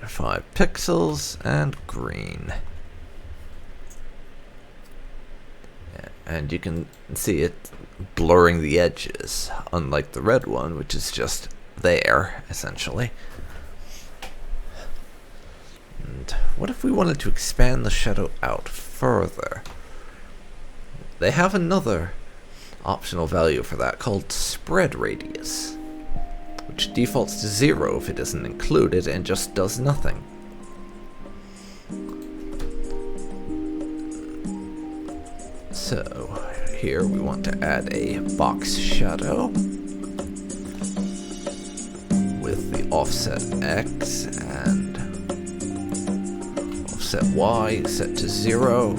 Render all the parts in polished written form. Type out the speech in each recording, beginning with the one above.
5 pixels, and green. And you can see it blurring the edges, unlike the red one, which is just there, essentially. And what if we wanted to expand the shadow out further? They have another optional value for that called spread radius, which defaults to 0 if it isn't included and just does nothing. So here we want to add a box shadow with the offset X and offset Y set to 0.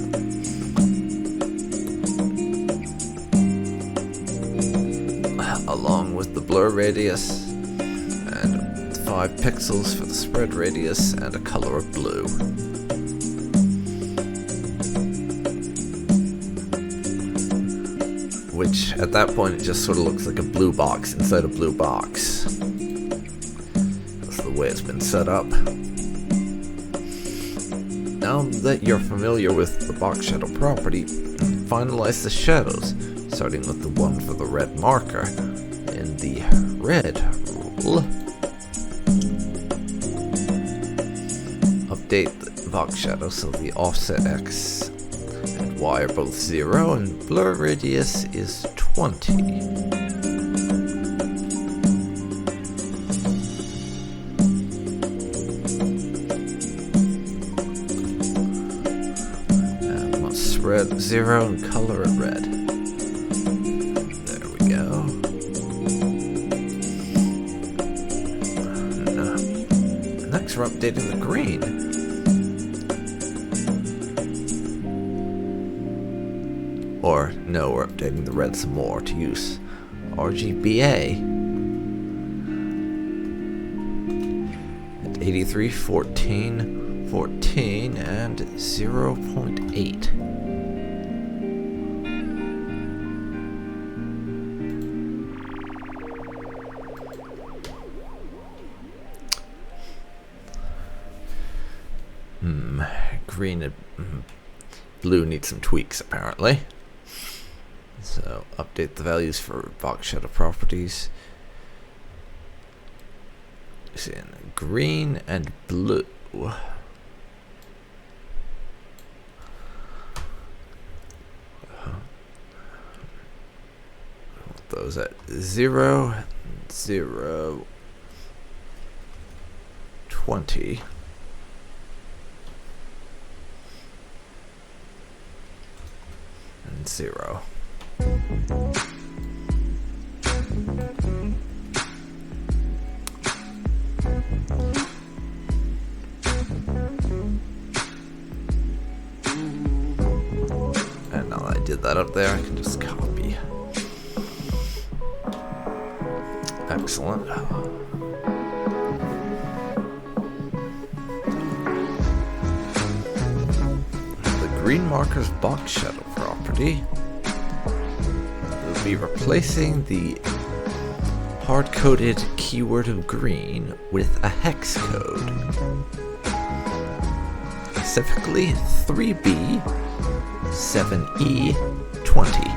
Along with the blur radius and 5 pixels for the spread radius and a color of blue. Which at that point it just sort of looks like a blue box inside a blue box. That's the way it's been set up. Now that you're familiar with the box shadow property, finalize the shadows, starting with the one for the red marker. In the red rule, update the box shadow so the offset X and Y are both 0 and blur radius is 20. And we'll spread 0 and color it red. There we go. Next we're updating the green. Or, no, we're updating the red some more to use RGBA at 83, 14, 14, and 0.8. Green and blue need some tweaks, apparently. So, update the values for box shadow properties. See, green and blue. Those at 0, 0, 20. And 0. And now that I did that up there, I can just copy. Excellent. The green marker's box shadow property will be replacing the hard-coded keyword of green with a hex code. Specifically 3B 7E 20.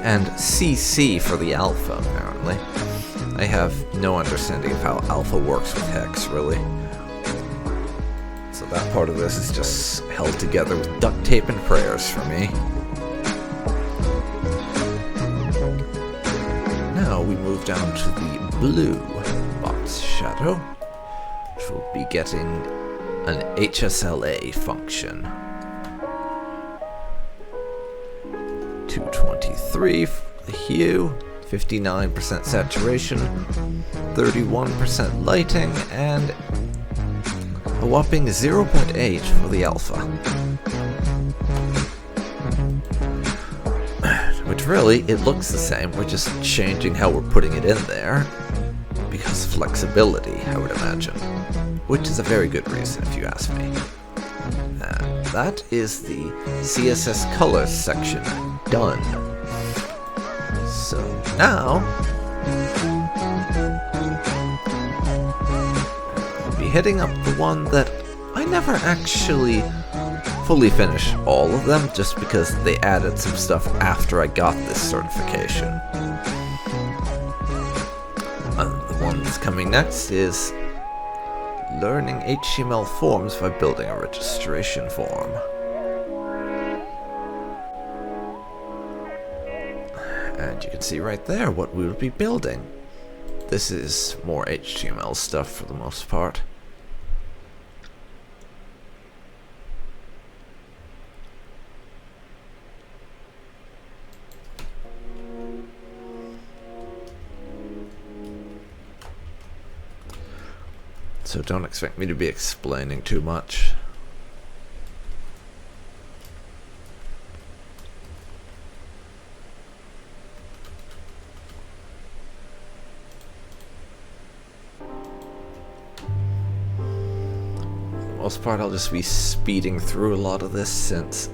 And CC for the alpha, apparently. I have no understanding of how alpha works with hex, really. So that part of this is just held together with duct tape and prayers for me. Now we move down to the blue box shadow, which will be getting an HSLA function. 223 for the hue, 59% saturation, 31% lighting, and a whopping 0.8 for the alpha. Which really, it looks the same, we're just changing how we're putting it in there. Because flexibility, I would imagine. Which is a very good reason, if you ask me. And that is the CSS colors section done. So now I'll be hitting up the one that I never actually fully finished all of them, just because they added some stuff after I got this certification. The one that's coming next is learning HTML forms by building a registration form. And you can see right there what we will be building. This is more HTML stuff for the most part. So don't expect me to be explaining too much. For the most part, I'll just be speeding through a lot of this, since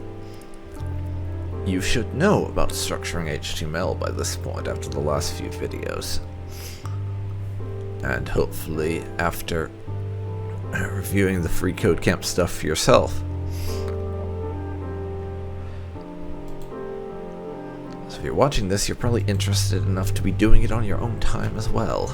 you should know about structuring HTML by this point after the last few videos. And hopefully after reviewing the FreeCodeCamp stuff for yourself. So if you're watching this, you're probably interested enough to be doing it on your own time as well.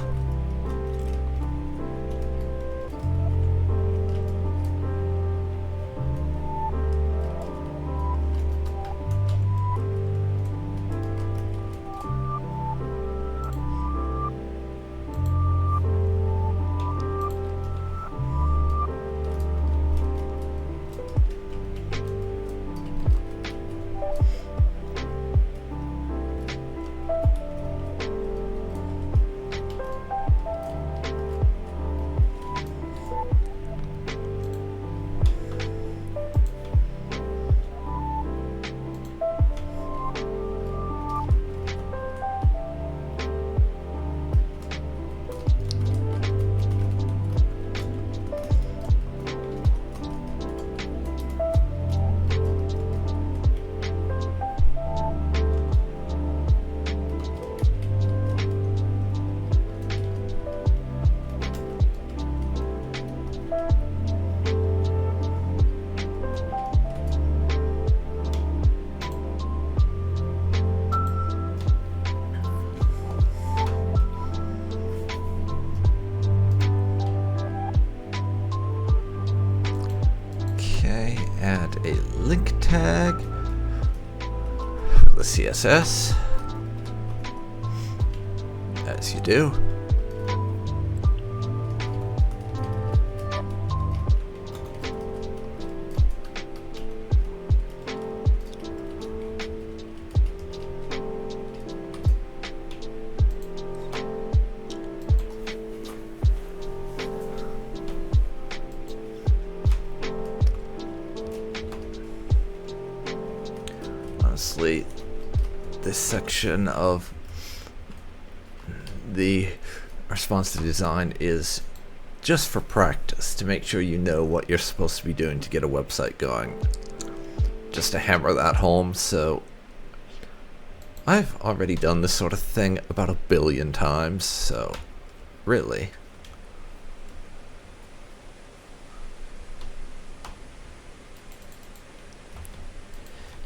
Add a link tag for the CSS, as you do. Honestly, this section of the response to design is just for practice, to make sure you know what you're supposed to be doing to get a website going. Just to hammer that home. So I've already done this sort of thing about 1 billion times, so really.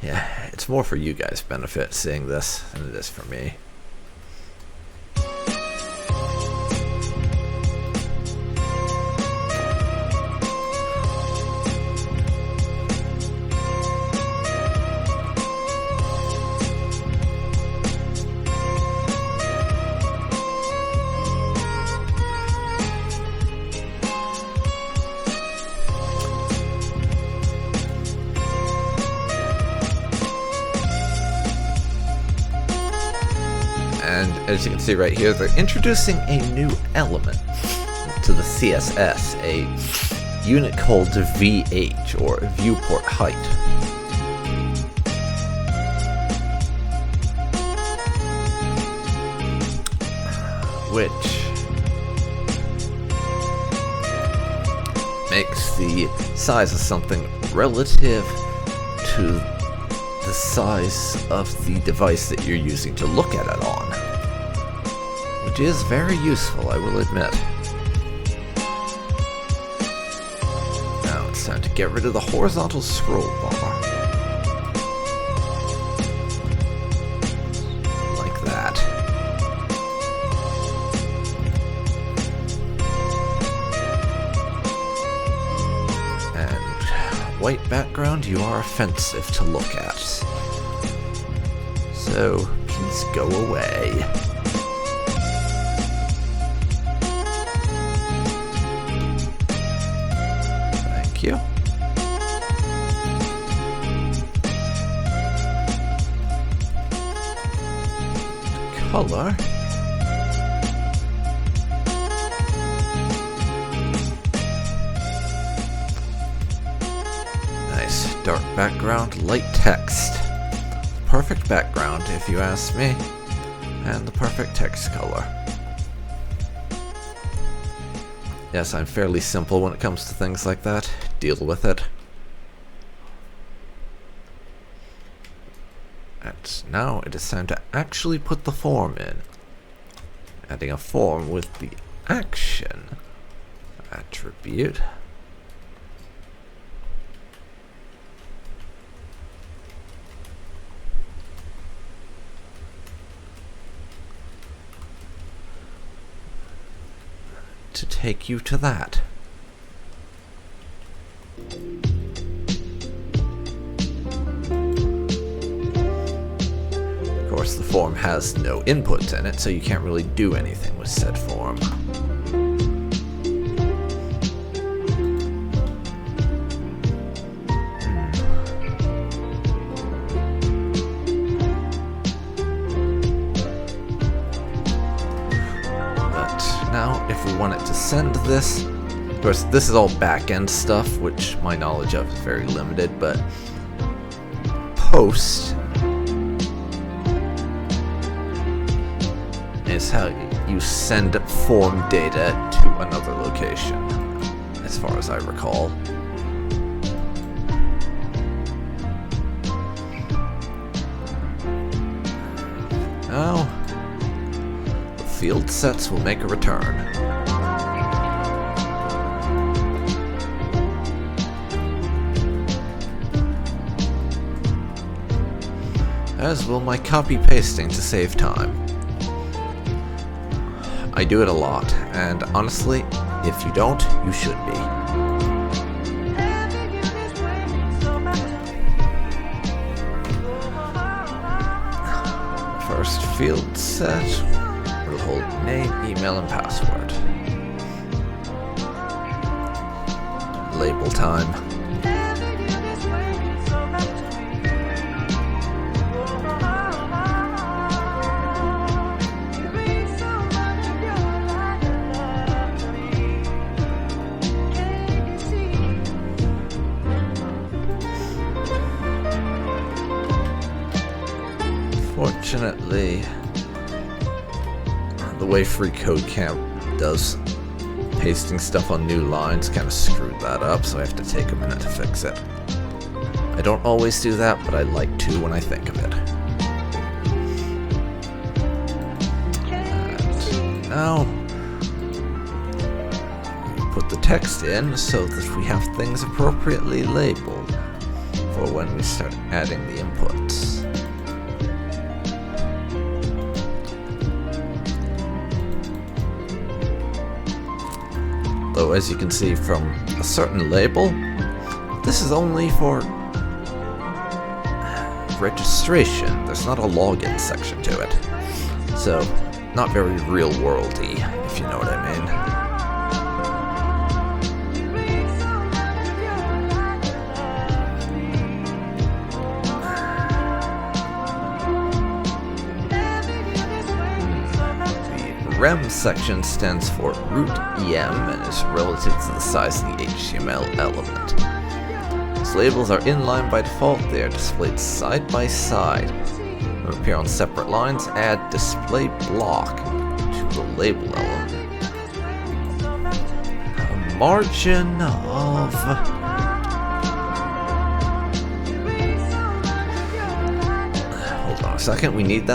Yeah, it's more for you guys' benefit seeing this than it is for me. And as you can see right here, they're introducing a new element to the CSS, a unit called VH, or viewport height. Which makes the size of something relative to the size of the device that you're using to look at it on, which is very useful, I will admit. Now it's time to get rid of the horizontal scroll bar. Like that. White background, you are offensive to look at. So, please go away. Thank you. Color. Dark background, light text. Perfect background, if you ask me. And the perfect text color. Yes, I'm fairly simple when it comes to things like that. Deal with it. And now it is time to actually put the form in. Adding a form with the action attribute. To take you to that. Of course, the form has no inputs in it, so you can't really do anything with said form. Now, if we wanted to send this, of course, this is all back-end stuff, which my knowledge of is very limited, but post is how you send form data to another location, as far as I recall. Now, field sets will make a return. As will my copy pasting to save time. I do it a lot, and honestly, if you don't, you should be. First field set will hold name, email, and password. Label time. Fortunately, the way FreeCodeCamp does pasting stuff on new lines kind of screwed that up, so I have to take a minute to fix it. I don't always do that, but I like to when I think of it. And now, we put the text in so that we have things appropriately labeled for when we start adding the inputs. Though, as you can see from a certain label, this is only for registration. There's not a login section to it. So, not very real-worldy, if you know what I mean. Rem section stands for root EM and is relative to the size of the HTML element. As labels are inline by default, they are displayed side by side. When they appear on separate lines, add display block to the label element. A margin of second, we need that